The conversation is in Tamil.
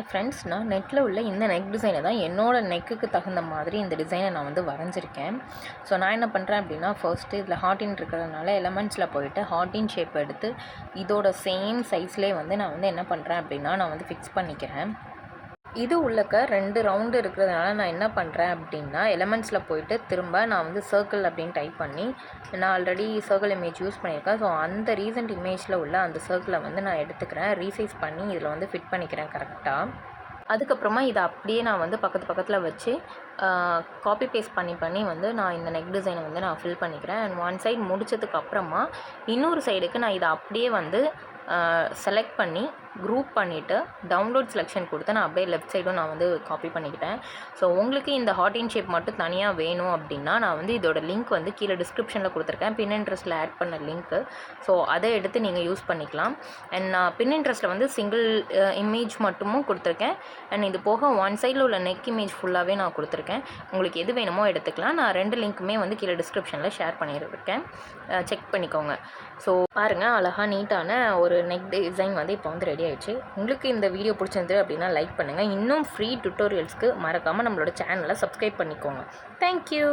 ஃப்ரெண்ட்ஸ், நான் நெட்டில் உள்ள இந்த நெக் டிசைனை தான் என்னோடய நெக்குக்கு தகுந்த மாதிரி இந்த டிசைனை நான் வந்து வரைஞ்சிருக்கேன். ஸோ நான் என்ன பண்ணுறேன் அப்படின்னா, ஃபர்ஸ்ட்டு இதில் ஹார்ட்டின் இருக்கிறதுனால எலமெண்ட்ஸில் போயிட்டு ஹார்ட்டின் ஷேப் எடுத்து இதோட சேம் சைஸ்லேயே வந்து நான் வந்து என்ன பண்ணுறேன் அப்படின்னா, நான் வந்து ஃபிக்ஸ் பண்ணிக்கிறேன். இது உள்ளக்க 2 ரவுண்டு இருக்கிறதுனால நான் என்ன பண்ணுறேன் அப்படின்னா, எலமெண்ட்ஸில் போயிட்டு திரும்ப நான் வந்து சர்க்கிள் அப்படின்னு டைப் பண்ணி, நான் ஆல்ரெடி சர்க்கிள் இமேஜ் யூஸ் பண்ணியிருக்கேன். ஸோ அந்த ரீசெண்ட் இமேஜில் உள்ள அந்த சர்க்கிளை வந்து நான் எடுத்துக்கிறேன், ரீசைஸ் பண்ணி இதில் வந்து ஃபிட் பண்ணிக்கிறேன் கரெக்டாக. அதுக்கப்புறமா இதை அப்படியே நான் வந்து பக்கத்தில் வச்சு காப்பி பேஸ்ட் பண்ணி வந்து நான் இந்த நெக் டிசைனை வந்து நான் ஃபில் பண்ணிக்கிறேன். அண்ட் ஒன் சைடு முடித்ததுக்கப்புறமா இன்னொரு சைடுக்கு நான் இதை அப்படியே வந்து செலக்ட் பண்ணி குரூப் பண்ணிவிட்டு டவுன்லோட் செலெக்ஷன் கொடுத்து நான் அப்படியே லெஃப்ட் சைடும் நான் வந்து காப்பி பண்ணிக்கிட்டேன். ஸோ உங்களுக்கு இந்த ஹார்ட்டின் ஷேப் மட்டும் தனியாக வேணும் அப்படின்னா நான் வந்து இதோட லிங்க் வந்து கீழே டிஸ்கிரிப்ஷனில் கொடுத்துருக்கேன், பின்இன்ட்ரெஸ்ட்டில் ஆட் பண்ண லிங்க்கு. ஸோ அதை எடுத்து நீங்கள் யூஸ் பண்ணிக்கலாம். அண்ட் நான் பின்இன்ட்ரெஸ்ட்டில் வந்து சிங்கிள் இமேஜ் மட்டுமும் கொடுத்துருக்கேன். அண்ட் இது போக ஒன் சைடில் உள்ள நெக் இமேஜ் ஃபுல்லாகவே நான் கொடுத்துருக்கேன். உங்களுக்கு எது வேணுமோ எடுத்துக்கலாம். நான் 2 லிங்க்குமே வந்து கீழே டிஸ்கிரிப்ஷனில் ஷேர் பண்ணியிருக்கேன், செக் பண்ணிக்கோங்க. ஸோ பாருங்கள், அழகாக நீட்டான ஒரு நெக் டிசைன் வந்து இப்போ வந்து ரெடி ஆயிடுச்சு. உங்களுக்கு இந்த வீடியோ பிடிச்சிருந்தது அப்படின்னா லைக் பண்ணுங்கள். இன்னும் ஃப்ரீ டுட்டோரியல்ஸ்க்கு மறக்காமல் நம்மளோட சேனலை சப்ஸ்கிரைப் பண்ணிக்கோங்க. தேங்க்யூ.